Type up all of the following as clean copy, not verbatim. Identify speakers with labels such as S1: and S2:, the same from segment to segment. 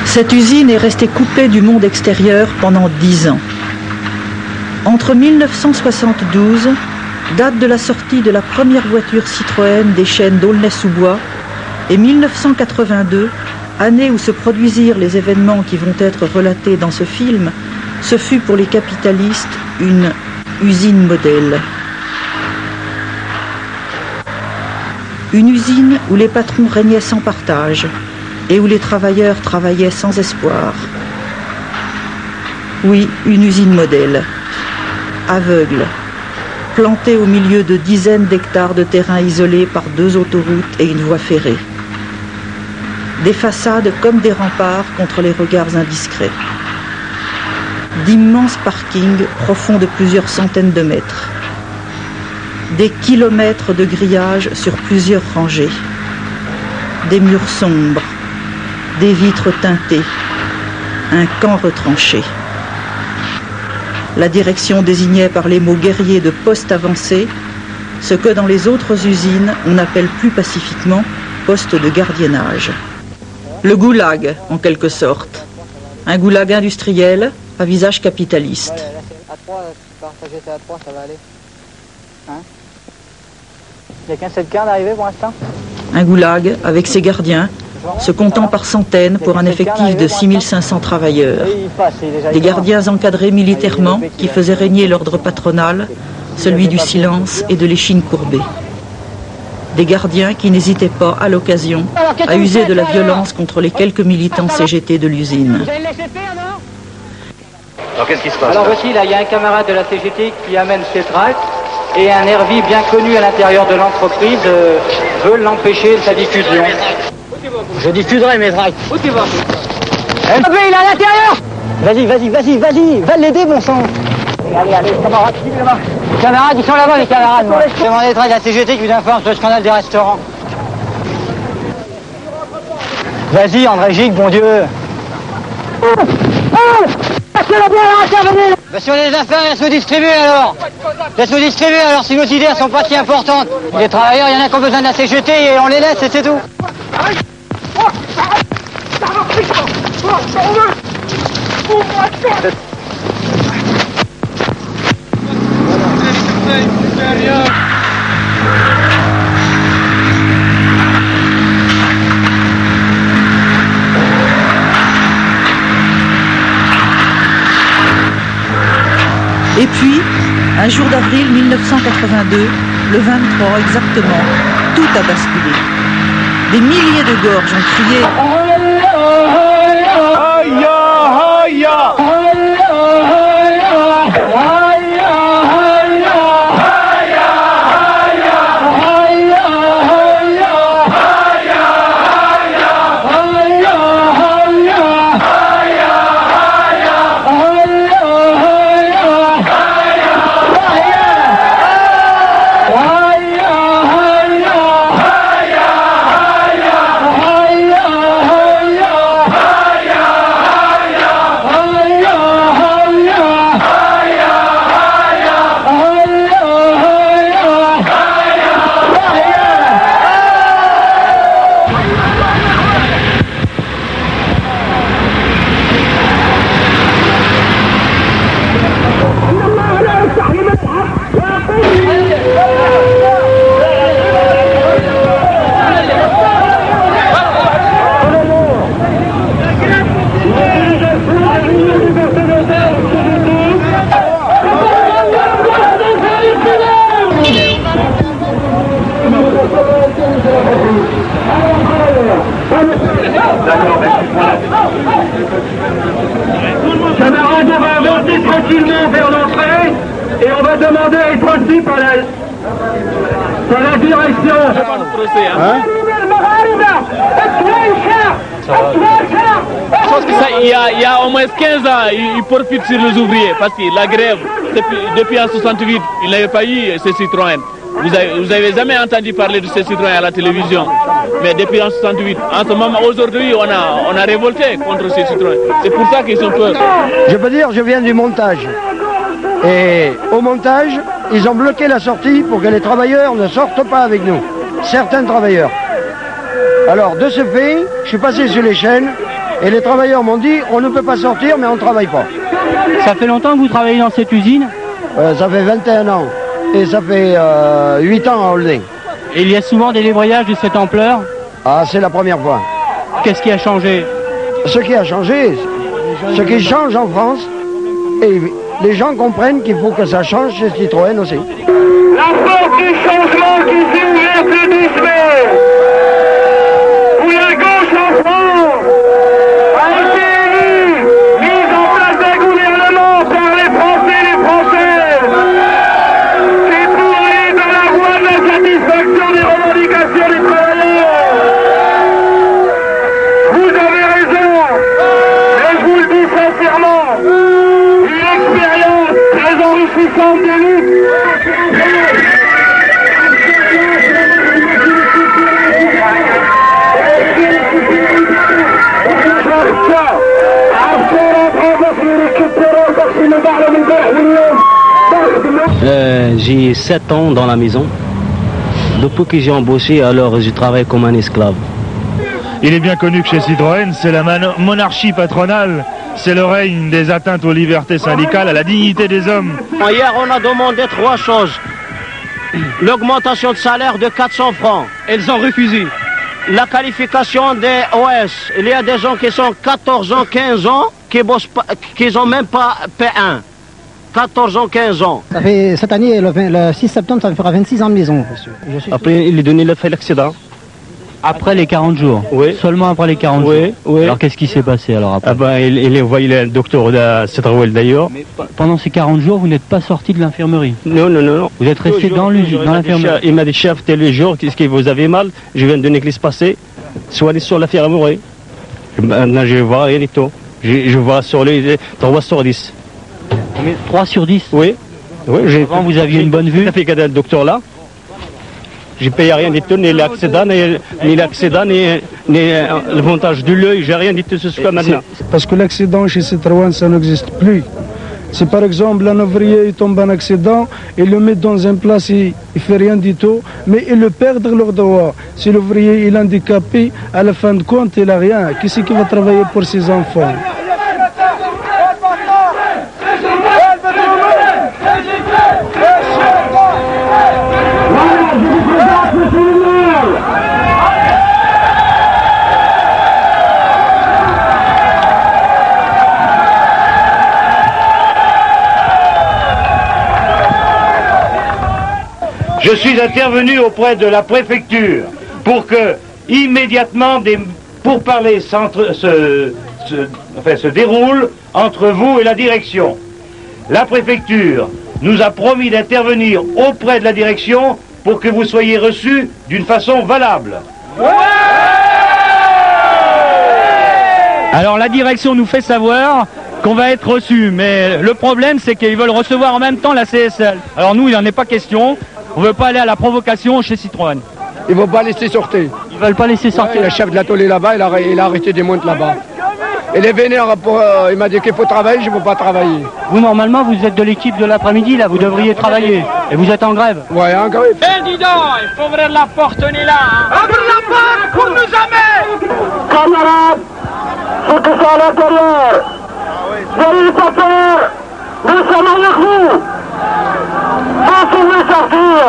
S1: Cette usine est restée coupée du monde extérieur pendant 10 ans. Entre 1972, date de la sortie de la première voiture Citroën des chaînes d'Aulnay-sous-Bois, et 1982, année où se produisirent les événements qui vont être relatés dans ce film, ce fut pour les capitalistes une usine modèle. Une usine où les patrons régnaient sans partage et où les travailleurs travaillaient sans espoir. Oui, une usine modèle, aveugle, plantée au milieu de dizaines d'hectares de terrain isolés par 2 autoroutes et une voie ferrée. Des façades comme des remparts contre les regards indiscrets. D'immenses parkings profonds de plusieurs centaines de mètres. Des kilomètres de grillage sur plusieurs rangées. Des murs sombres. Des vitres teintées. Un camp retranché. La direction désignait par les mots guerriers de poste avancé ce que dans les autres usines on appelle plus pacifiquement poste de gardiennage. Le goulag, en quelque sorte. Un goulag industriel à visage capitaliste.
S2: À 3, partager ça à 3, ça va aller. Hein? Il n'y a qu'un seul cas d'arriver pour l'instant?
S1: Un goulag avec ses gardiens, se comptant par centaines pour un effectif de 6500 travailleurs. Des gardiens encadrés militairement qui faisaient régner l'ordre patronal, celui du silence et de l'échine courbée. Des gardiens qui n'hésitaient pas, à l'occasion, à user de la violence contre les quelques militants CGT de l'usine.
S3: Alors qu'est-ce qui se passe?
S2: Alors voici, là, il y a un camarade de la CGT qui amène ses tracts et un nervi bien connu à l'intérieur de l'entreprise veut l'empêcher de sa diffusion. Je diffuserai mes tracts. Où tu vas? Il est à l'intérieur. Vas-y, va l'aider, bon sang. Allez, camarades, là-bas. Les camarades, ils sont là-bas, les camarades. Je demande des tracts à la CGT qui vous informe sur le scandale des restaurants. Vas-y, André Gigue, bon Dieu. Ben si on a des affaires, laisse-nous distribuer alors. Laisse-nous distribuer alors si nos idées ne sont pas si importantes. Les travailleurs, il y en a qui ont besoin de la CGT et on les laisse et c'est tout.
S1: Et puis, un jour d'avril 1982, le 23 exactement, tout a basculé. Des milliers de gorges ont crié
S4: Camarades, on va avancer tranquillement vers l'entrée et on va demander à être reçus par la direction.
S3: Hein?
S5: Je pense que ça, il y a au moins 15 ans, ils profitent sur les ouvriers parce que la grève, depuis en 68, il n'y avait pas eu ces Citroën. Vous avez jamais entendu parler de ces Citroën à la télévision. Mais depuis en 68, en ce moment, aujourd'hui, on a révolté contre ces Citroën. C'est pour ça qu'ils sont peur.
S6: Je peux dire, je viens du montage. Et au montage, ils ont bloqué la sortie pour que les travailleurs ne sortent pas avec nous. Certains travailleurs. Alors, de ce fait, je suis passé sur les chaînes Et les travailleurs m'ont dit, on ne peut pas sortir, mais on ne travaille pas.
S7: Ça fait longtemps que vous travaillez dans cette usine?
S6: Ça fait 21 ans. Et ça fait 8 ans à Holding.
S7: Et il y a souvent des débrayages de cette ampleur?
S6: Ah, c'est la première fois.
S7: Qu'est-ce qui a changé?
S6: Ce qui a changé, ce qui change en France, et les gens comprennent qu'il faut que ça change chez Citroën aussi.
S4: La porte du changement qui s'est ouverte le 10 mai, où la gauche en France a été élue, mise en place d'un gouvernement par les Français et les Françaises, c'est pour aller dans la voie de la satisfaction des revendications des travailleurs. Vous avez raison, mais je vous le dis sincèrement, une expérience très enrichissante de lutte.
S8: J'ai 7 ans dans la maison. Depuis que j'ai embauché, alors je travaille comme un esclave.
S9: Il est bien connu que chez Citroën, c'est la monarchie patronale, c'est le règne des atteintes aux libertés syndicales, à la dignité des hommes.
S8: Hier, on a demandé 3 choses. L'augmentation de salaire de 400 francs.
S7: Elles ont refusé.
S8: La qualification des OS. Il y a des gens qui sont 14 ans, 15 ans, qui n'ont même pas P1. 14 ans, 15 ans.
S10: Ça fait, cette année, le 6 septembre, ça me fera 26 ans de maison, monsieur.
S8: Après, il est donné l'accident.
S7: Après les 40 jours?
S8: Oui.
S7: Seulement après les 40 jours?
S8: Oui.
S7: Alors qu'est-ce qui s'est passé alors après?
S8: Il est envoyé le docteur de Citroën d'ailleurs.
S7: Mais pendant ces 40 jours, vous n'êtes pas sorti de l'infirmerie?
S8: Non.
S7: Vous êtes resté dans l'infirmerie?
S8: Il m'a dit, chef, tel le jour, qu'est-ce que vous avez mal? Je viens de l'église passée, soyez sur l'infirmerie. Maintenant, je ne vois rien du tout. Je vois sur les 3 sur 10.
S7: Mais 3 sur 10?
S8: Oui.
S7: Avant, vous aviez une bonne vue?
S8: J'ai fait qu'à le docteur là. J'ai payé rien du tout, ni l'accident, ni le montage de l'œil, j'ai rien du tout jusqu'à maintenant.
S11: Parce que l'accident chez Citroën, ça n'existe plus. Si par exemple un ouvrier il tombe en accident, il le met dans une place, il ne fait rien du tout, mais ils le perdent leurs droits. Si l'ouvrier est handicapé, à la fin de compte, il n'a rien. Qui c'est qui va travailler pour ses enfants?
S12: Je suis intervenu auprès de la préfecture pour que, immédiatement, des pourparlers se déroulent entre vous et la direction. La préfecture nous a promis d'intervenir auprès de la direction pour que vous soyez reçus d'une façon valable.
S7: Alors la direction nous fait savoir qu'on va être reçus, mais le problème c'est qu'ils veulent recevoir en même temps la CSL. Alors nous, il n'en est pas question. On ne veut pas aller à la provocation chez Citroën.
S6: Ils ne vont pas laisser sortir.
S7: Ils ne veulent pas laisser sortir.
S6: Le chef de l'atelier là-bas, il a arrêté des montres là-bas. Il est vénère, il m'a dit qu'il faut travailler, je ne peux pas travailler.
S7: Vous, normalement, vous êtes de l'équipe de l'après-midi, là, vous devriez travailler. Et vous êtes en grève?
S6: Ouais, en grève.
S2: Eh, dis donc, il faut ouvrir la porte, on est là.
S4: Ouvre la porte, qu'on nous amène. Camarades, ceux qui sont à l'intérieur, n'allez pas peur, nous sommes avec vous. Vous pouvez sortir.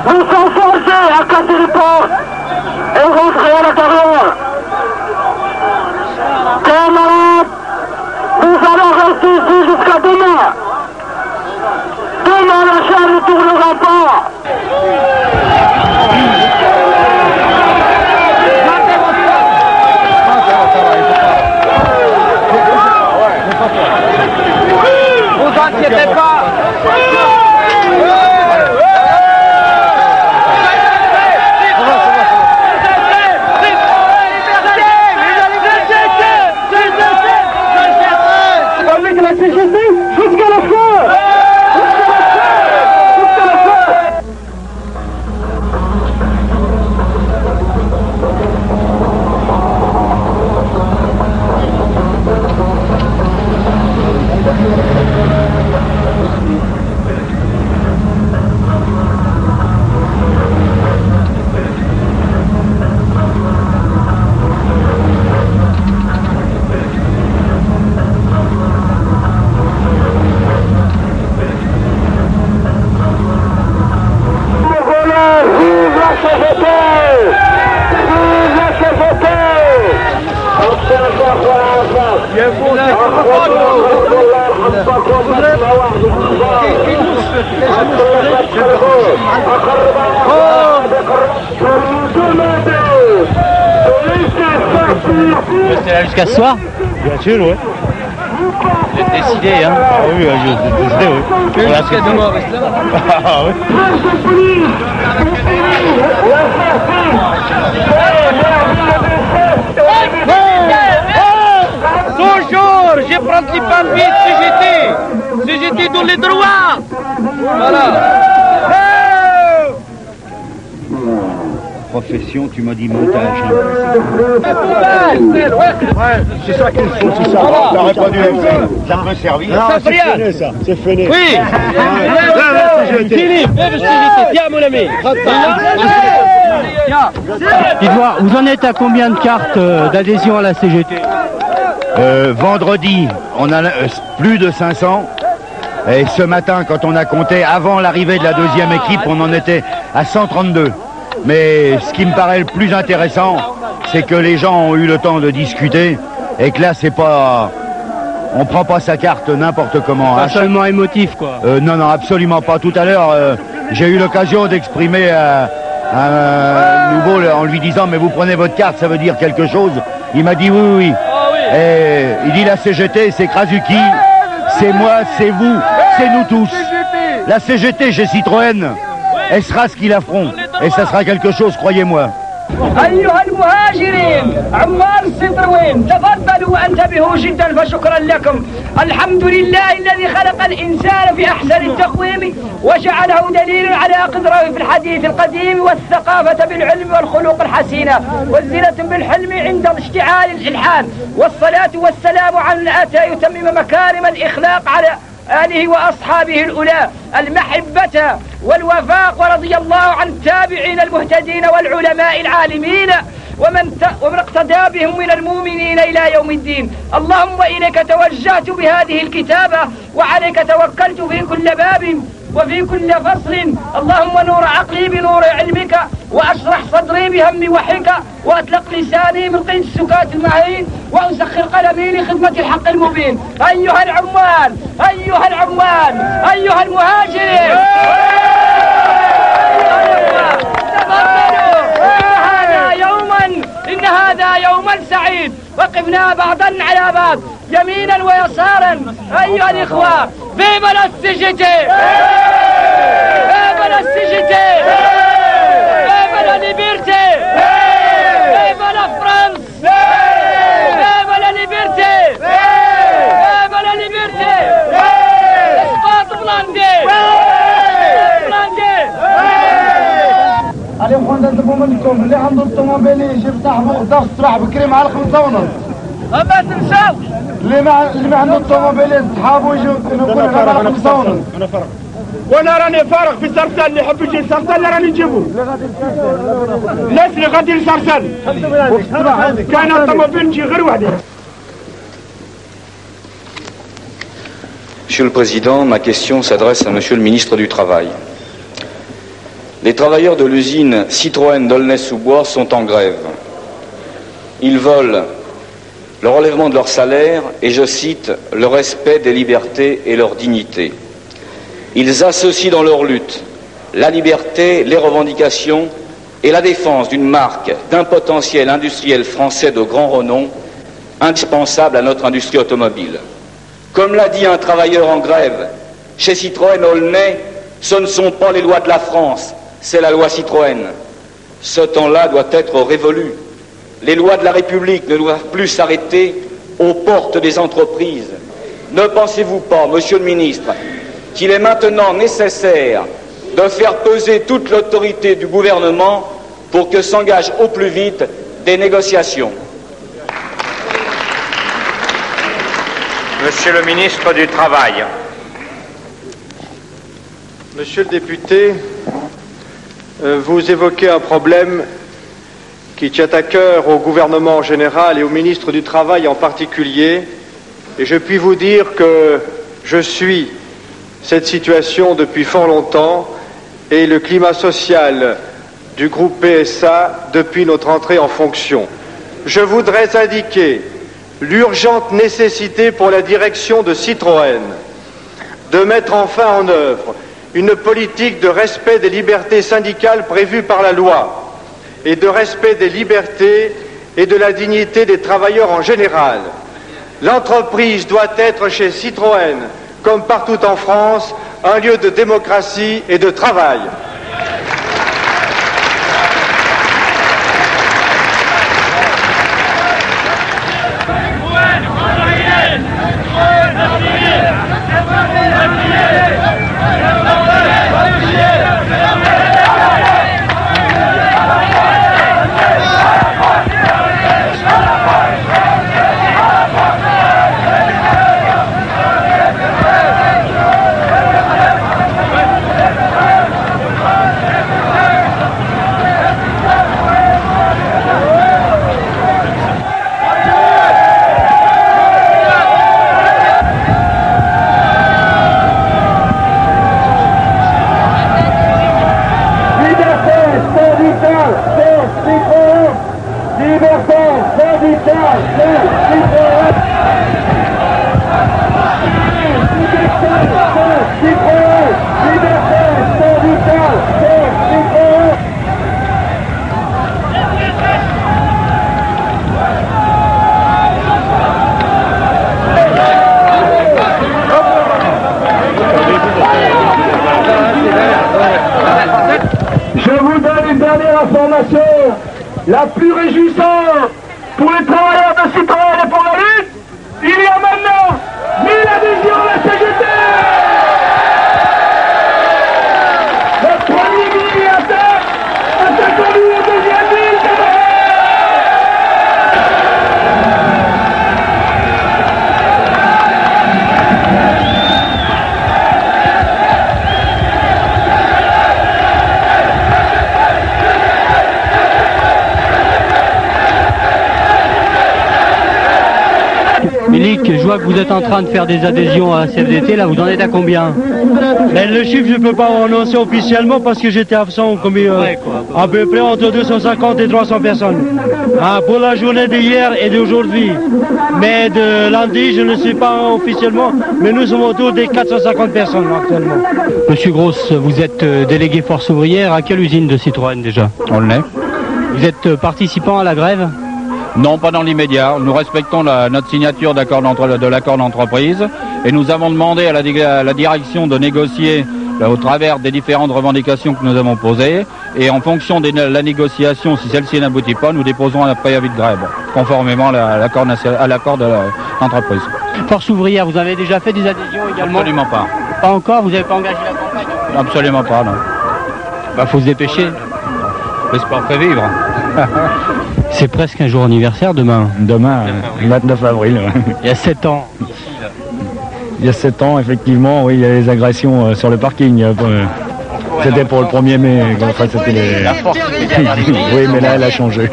S4: Nous sommes forcés à casser les portes et rentrer à l'intérieur. Camarades, nous allons rester ici jusqu'à demain. Demain, la chaîne ne tournera pas.
S2: Vous inquiétez pas.
S7: Restez là jusqu'à ce soir?
S8: Bien sûr, oui.
S7: Vous êtes décidé, hein?
S8: Ah oui, je suis décidé, oui.
S7: Jusqu'à demain, on reste là.
S8: Ah oui.
S7: Bonjour, je prends les papiers de CGT dans les droits. Voilà.
S12: Profession, tu m'as dit montage.
S6: Ouais, c'est ça qu'il faut, c'est ça.
S12: T'aurais pas dû le faire. Ça peut servir.
S6: Non, c'est fini, ça. C'est fini.
S7: Oui. Philippe, tiens mon ami. Dites-moi, vous en êtes à combien de cartes d'adhésion à la CGT?
S12: Vendredi, on a plus de 500. Et ce matin, quand on a compté avant l'arrivée de la deuxième équipe, on en était à 132. Mais ce qui me paraît le plus intéressant, c'est que les gens ont eu le temps de discuter et que là, c'est pas... On prend pas sa carte n'importe comment.
S7: Pas seulement émotif, quoi.
S12: Non, non, absolument pas. Tout à l'heure, j'ai eu l'occasion d'exprimer un nouveau en lui disant « Mais vous prenez votre carte, ça veut dire quelque chose ?» Il m'a dit « Oui, oui, oui. » Et il dit « La CGT, c'est Krasuki, c'est moi, c'est vous, c'est nous tous. La CGT chez Citroën, elle sera ce qu'ils la feront. Et ça sera quelque chose, croyez-moi.
S13: أيها المهاجرين عمال سيتروين تفضلوا وانتبهوا جدا فشكرا لكم. الحمد لله الذي خلق الإنسان في أحسن التقويم وجعله دليل على قدره في الحديث القديم والثقافة بالعلم والخلق الحسينة والزينة بالحلم عند اشتعال الإلحان والصلاة والسلام على الأتى يتمم مكارم الإخلاق على آله وأصحابه الأولى المحبة والوفاق ورضي الله عن التابعين المهتدين والعلماء العالمين ومن اقتدى بهم من المؤمنين إلى يوم الدين. اللهم إليك توجهت بهذه الكتابة وعليك توكلت في كل باب وفي كل فصل. اللهم نور عقلي بنور علمك وأشرح صدري بهم وحيك وأطلق لساني من قيد السكات المهين وأسخر قلمي لخدمة الحق المبين. أيها العمال أيها العمال أيها المهاجرين إن هذا يوما سعيد وقفنا بعضا على بعض يمينا ويسارا. أيها الإخوة فيفا لا CGT فيفا لا CGT فيفا لا ليبرتي فيفا لا فرانس فيفا لا ليبرتي فيفا لا ليبرتي اسقاط بلاندي
S11: عليهم خونا نطلبوا منكم اللي عنده الطوموبيل يجيب صاحبه ضغط راح بكري مع ال5:30.
S13: ما تنساوش
S11: اللي ما عنده الطوموبيل صحابه يجوا يقولوا انا 5:30.
S6: انا فرق. وانا راني فارغ في سرسال اللي يحب يجي لسرسال راني نجيبه. الناس اللي غادي لسرسال كاين الطوموبيل تجي غير وحده.
S14: Monsieur le Président, ma question s'adresse à Monsieur le Ministre du Travail. Les travailleurs de l'usine Citroën d'Aulnay-sous-Bois sont en grève. Ils veulent le relèvement de leur salaire et, je cite, le respect des libertés et leur dignité. Ils associent dans leur lutte la liberté, les revendications et la défense d'une marque, d'un potentiel industriel français de grand renom, indispensable à notre industrie automobile. Comme l'a dit un travailleur en grève, chez Citroën Aulnay, ce ne sont pas les lois de la France, c'est la loi Citroën. Ce temps-là doit être révolu. Les lois de la République ne doivent plus s'arrêter aux portes des entreprises. Ne pensez-vous pas, Monsieur le Ministre, qu'il est maintenant nécessaire de faire peser toute l'autorité du gouvernement pour que s'engagent au plus vite des négociations?
S15: Monsieur le ministre du Travail.
S16: Monsieur le député, vous évoquez un problème qui tient à cœur au gouvernement en général et au ministre du Travail en particulier, et je puis vous dire que je suis cette situation depuis fort longtemps et le climat social du groupe PSA depuis notre entrée en fonction. Je voudrais indiquer l'urgente nécessité pour la direction de Citroën de mettre enfin en œuvre une politique de respect des libertés syndicales prévues par la loi et de respect des libertés et de la dignité des travailleurs en général. L'entreprise doit être chez Citroën, comme partout en France, un lieu de démocratie et de travail.
S6: Je vous donne une dernière information, la plus réjouissante pour les travailleurs de Citroën et pour la lutte. Il y a maintenant 1000 adhésions à la CGT. Le premier milliardaire a attendu au deuxième ville.
S7: Milik, je vois que vous êtes en train de faire des adhésions à la CFDT, là vous en êtes à combien?
S17: Mais le chiffre je ne peux pas annoncer officiellement parce que j'étais absent à peu près entre 250 et 300 personnes. Pour la journée d'hier et d'aujourd'hui. Mais de lundi je ne sais pas officiellement, mais nous sommes autour des 450 personnes actuellement.
S7: Monsieur Gross, vous êtes délégué force ouvrière à quelle usine de Citroën déjà?
S18: On l'est.
S7: Vous êtes participant à la grève?
S18: Non, pas dans l'immédiat. Nous respectons notre signature de l'accord d'entreprise et nous avons demandé à la direction de négocier au travers des différentes revendications que nous avons posées et en fonction de la négociation, si celle-ci n'aboutit pas, nous déposerons un préavis de grève conformément à l'accord de l'entreprise.
S7: Force ouvrière, vous avez déjà fait des adhésions également?
S18: Absolument pas.
S7: Pas encore? Vous n'avez pas engagé la campagne?
S18: Absolument pas, non.
S7: Faut se dépêcher.
S18: L'espoir fait vivre.
S7: C'est presque un jour anniversaire demain.
S19: Demain, 29 avril.
S7: Il y a 7 ans.
S19: Il y a 7 ans, effectivement, oui, il y a les agressions sur le parking. C'était pour le 1er mai. Enfin, c'était les... Oui, mais là, elle a changé.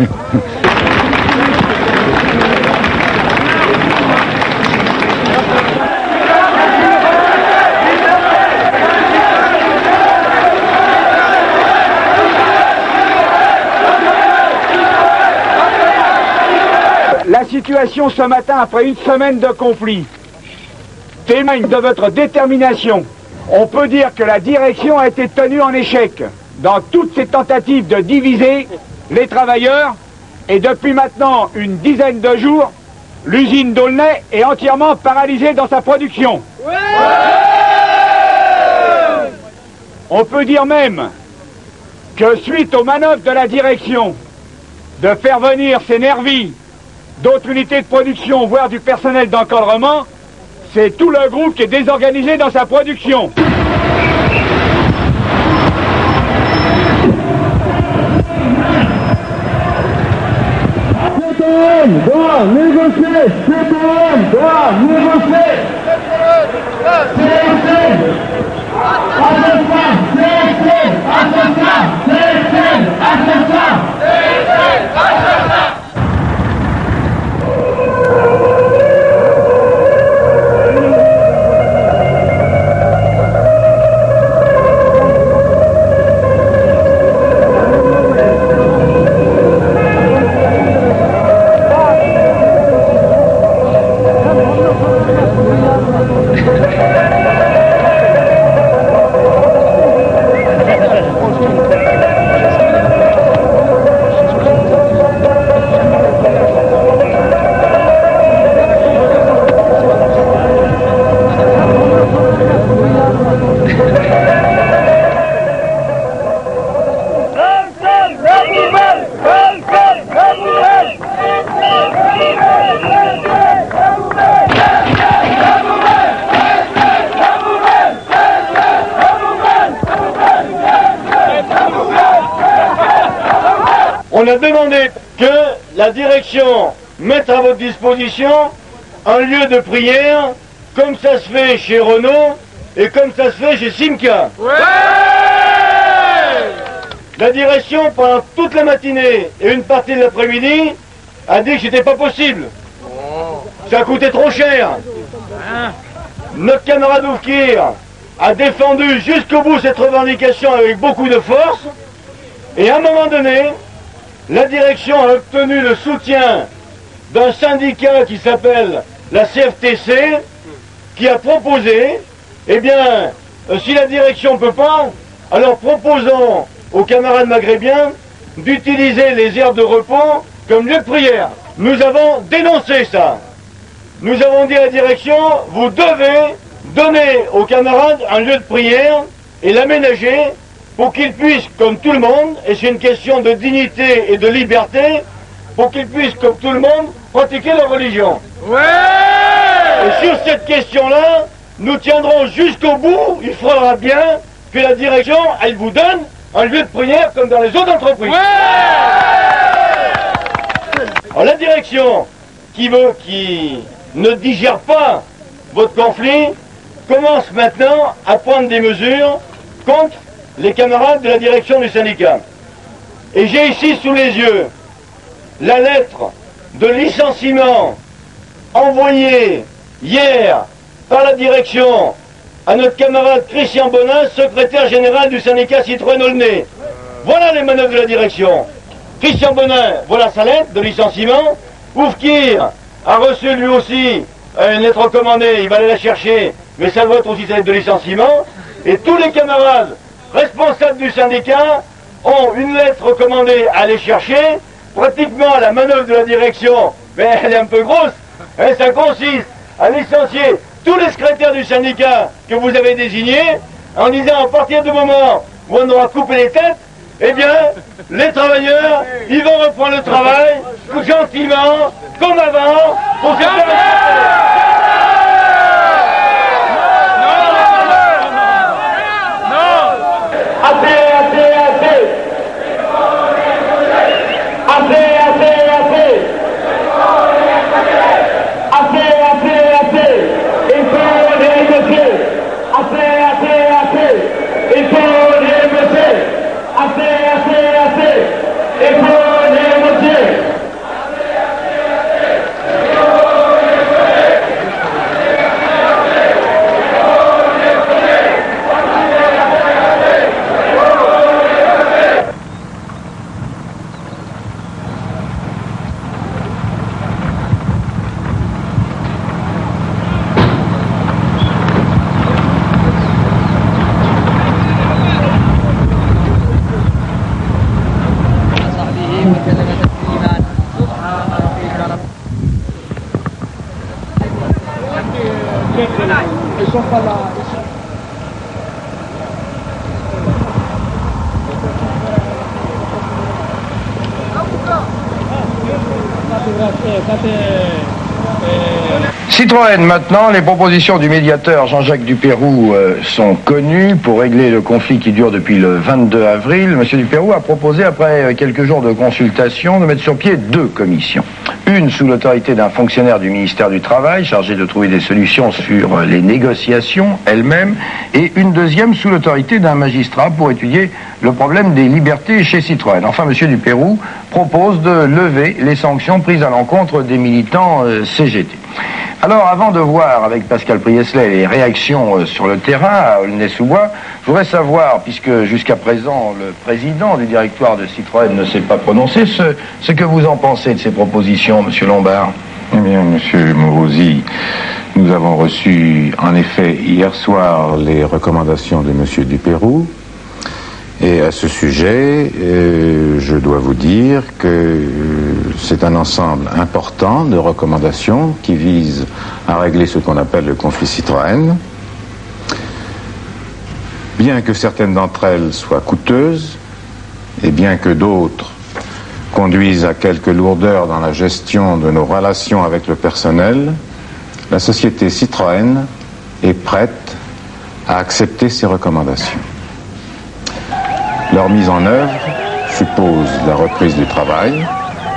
S6: La situation ce matin, après une semaine de conflit, témoigne de votre détermination. On peut dire que la direction a été tenue en échec dans toutes ces tentatives de diviser les travailleurs. Et depuis maintenant une dizaine de jours, l'usine d'Aulnay est entièrement paralysée dans sa production. On peut dire même que suite aux manœuvres de la direction de faire venir ces nervis, d'autres unités de production, voire du personnel d'encadrement, c'est tout le groupe qui est désorganisé dans sa production. CTM doit négocier. CTM doit négocier. CSN
S12: On a demandé que la direction mette à votre disposition un lieu de prière, comme ça se fait chez Renault et comme ça se fait chez Simca. Ouais. La direction, pendant toute la matinée et une partie de l'après-midi, a dit que c'était pas possible. Ça coûtait trop cher. Notre camarade Oufkir a défendu jusqu'au bout cette revendication avec beaucoup de force. Et à un moment donné, la direction a obtenu le soutien d'un syndicat qui s'appelle la CFTC, qui a proposé, eh bien, si la direction ne peut pas, alors proposons aux camarades maghrébiens d'utiliser les aires de repos comme lieu de prière. Nous avons dénoncé ça. Nous avons dit à la direction, vous devez donner aux camarades un lieu de prière et l'aménager pour qu'ils puissent, comme tout le monde, et c'est une question de dignité et de liberté, pour qu'ils puissent, comme tout le monde, pratiquer leur religion. Ouais. Et sur cette question-là, nous tiendrons jusqu'au bout. Il faudra bien que la direction, elle vous donne un lieu de prière comme dans les autres entreprises. Ouais. Alors la direction qui ne digère pas votre conflit commence maintenant à prendre des mesures contre les camarades de la direction du syndicat. Et j'ai ici sous les yeux la lettre de licenciement envoyée hier par la direction à notre camarade Christian Bonin, secrétaire général du syndicat Citroën Aulnay. Voilà les manœuvres de la direction. Christian Bonin, voilà sa lettre de licenciement. Oufkir a reçu lui aussi une lettre recommandée, il va aller la chercher, mais ça doit être aussi sa lettre de licenciement. Et tous les camarades responsables du syndicat ont une lettre recommandée à aller chercher. Pratiquement la manœuvre de la direction, mais elle est un peu grosse, et ça consiste à licencier tous les secrétaires du syndicat que vous avez désignés, en disant à partir du moment où on aura coupé les têtes, eh bien, les travailleurs, ils vont reprendre le travail, gentiment, comme avant, pour se faire...
S11: Ils sont pas là.
S20: Citroën, maintenant, les propositions du médiateur Jean-Jacques Dupérou sont connues pour régler le conflit qui dure depuis le 22 avril. Monsieur Dupérou a proposé, après quelques jours de consultation, de mettre sur pied 2 commissions. Une sous l'autorité d'un fonctionnaire du ministère du Travail, chargé de trouver des solutions sur les négociations elles-mêmes, et une deuxième sous l'autorité d'un magistrat pour étudier le problème des libertés chez Citroën. Enfin, monsieur Dupérou propose de lever les sanctions prises à l'encontre des militants CGT. Alors, avant de voir avec Pascal Priestley les réactions sur le terrain à Aulnay-sous-Bois, je voudrais savoir, puisque jusqu'à présent le président du directoire de Citroën ne s'est pas prononcé, ce que vous en pensez de ces propositions, monsieur Lombard.
S21: Eh bien, monsieur Morosi,
S20: Nous avons reçu en effet hier soir les recommandations de M. Dupérou. Et à ce sujet, je dois vous dire que c'est un ensemble important de recommandations qui visent à régler ce qu'on appelle le conflit Citroën. Bien que certaines d'entre elles soient coûteuses, et bien que d'autres conduisent à quelques lourdeurs dans la gestion de nos relations avec le personnel, la société Citroën est prête à accepter ces recommandations. Leur mise en œuvre suppose la reprise du travail,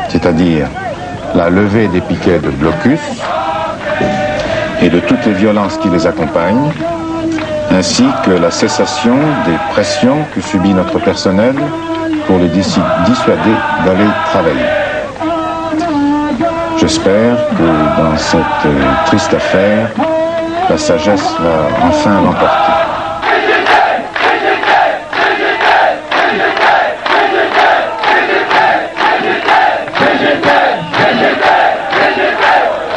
S20: c'est-à-dire la levée des piquets de blocus et de toutes les violences qui les accompagnent, ainsi que la cessation des pressions que subit notre personnel pour les dissuader d'aller travailler. J'espère que dans cette triste affaire, la sagesse va enfin l'emporter.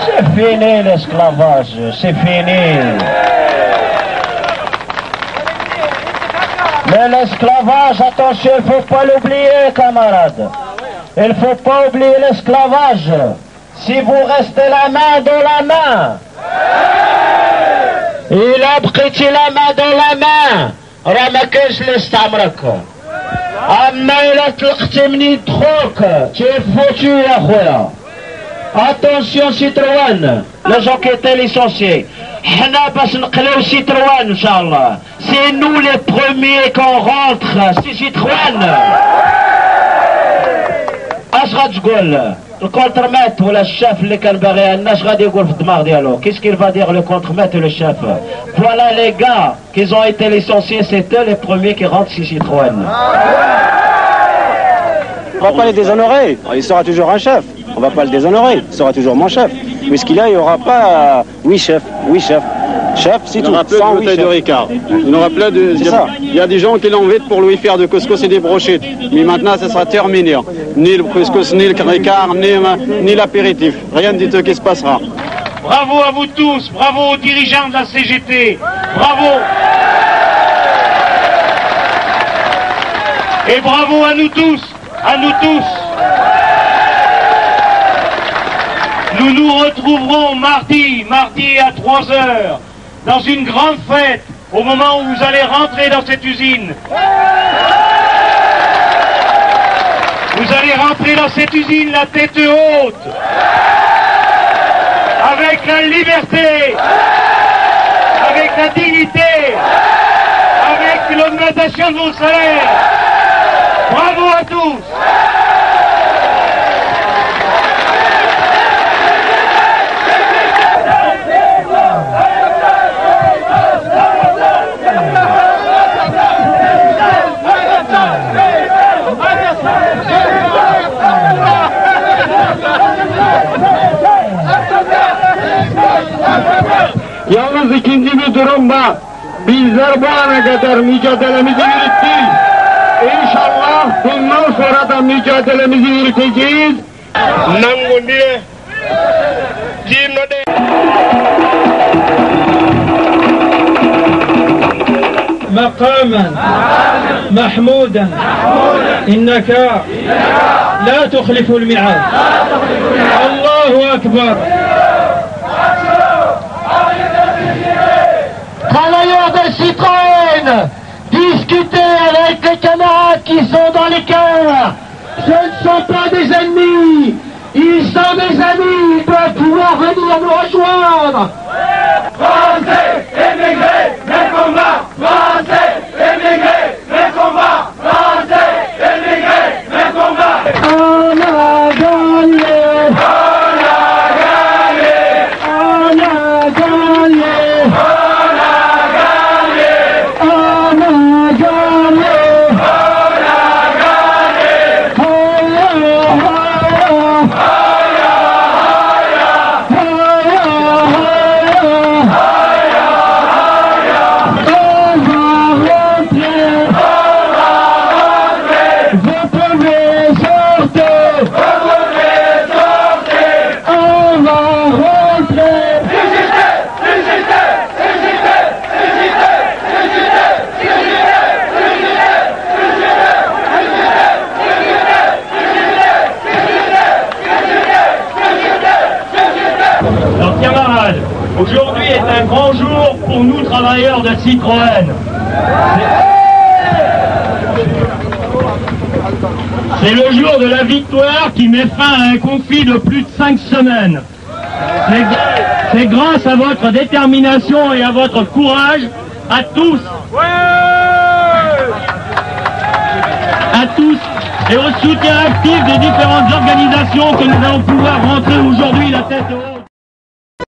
S12: C'est fini l'esclavage, c'est fini. Mais l'esclavage, attention, il ne faut pas l'oublier, camarades. Il ne faut pas oublier l'esclavage. Si vous restez la main dans la main, il a pris la main dans la main, رمكش لاستعمرك. أما إلا طلقتي من يدخلك تفوتي يا خويا. Attention Citroën, les gens qui étaient licenciés. حنا باش نقلو Citroën Inch'Allah. C'est nous les premiers qu'on rentre, c'est Citroën. اش غتقول؟ الكونترمات ولا الشاف اللي كان باغي لنا اش غادي يقول في الدماغ ديالو؟ Qu'est-ce qu'il va dire le contremaître et le chef? Voilà les gars qui ont été licenciés, c'est eux les premiers qui rentrent chez Citroën.
S3: On va pas les déshonorer, il sera toujours un chef. On va pas le déshonorer, il sera toujours mon chef. Puisqu'il il n'y aura pas oui chef, chef, c'est tout. Il n'y aura plus de bouteille de Ricard. Il n'y aura plus de. Il y a des gens qui l'envient pour lui faire de couscous et des brochettes. Mais maintenant, ça sera terminé. Ni le couscous, ni le Ricard, ni l'apéritif. Rien du tout qui se passera.
S12: Bravo à vous tous, bravo aux dirigeants de la CGT, bravo. Et bravo à nous tous, à nous tous. Nous nous retrouverons mardi à 3h, dans une grande fête, au moment où vous allez rentrer dans cette usine. Vous allez rentrer dans cette usine la tête haute, avec la liberté, avec la dignité, avec l'augmentation de vos salaires. Bravo à tous!
S4: Yalnız ikinci bir durumda bizler bu ana kadar mücadelemizi yürüttük. İnşallah bundan sonra da mücadelemizi yürüteceğiz. Nangundiye Cimnode
S11: مقاما محمودا إنك لا تخلف الميعاد. الله أكبر.
S12: Travailleurs de Citroën, discutez avec les camarades qui sont dans les cœurs. Ce ne sont pas des ennemis, ils sont des amis, ils doivent pouvoir venir nous rejoindre. Français, émigrés, les combats, Français, émigrés, les combats, Français, émigrés, les combats. On a gagné, on a gagné, on a gagné.
S7: Aujourd'hui est un grand jour pour nous, travailleurs de Citroën. C'est le jour de la victoire qui met fin à un conflit de plus de 5 semaines. C'est grâce à votre détermination et à votre courage, à tous, et au soutien actif des différentes organisations que nous allons pouvoir rentrer aujourd'hui la tête haute.